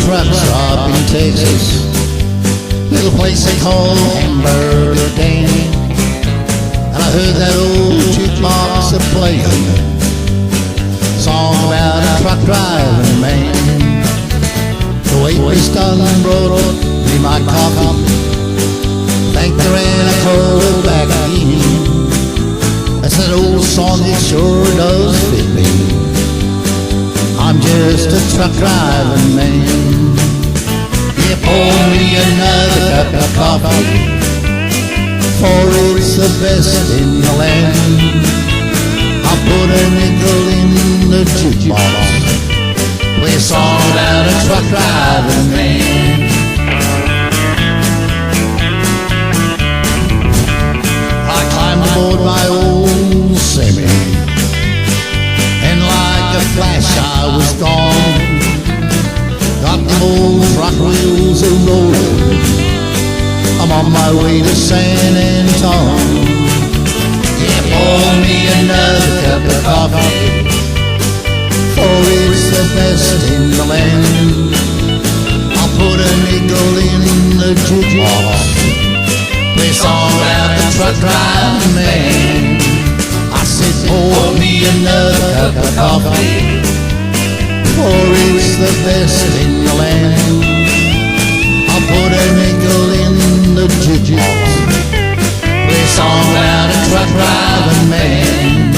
truck stop in Texas, little place they call Hamburger Danny. And I heard that old jukebox a playing song about a truck driving man. The waitress done brought me my coffee, thanked her and I called her back in. That's that old song, it sure does fit me. I'm just a truck driving man. Yeah, pour me another cup of coffee, for it's the best in the land. I'll put a nickel in the jukebox, play a song about a truck driving man. I climbed aboard my old semi, and like a flash I was gone. Got the old truck wheels a-rolling, I'm on my way to San Antone. Yeah, pour me another cup of coffee, for it's the best in the land. I'll put a nickel in the jukebox, play a song about the truck driving man. I said, pour me another cup of coffee, for it's the best in the land. I'll put a nickel in the jukebox, play a song about a truck driving man.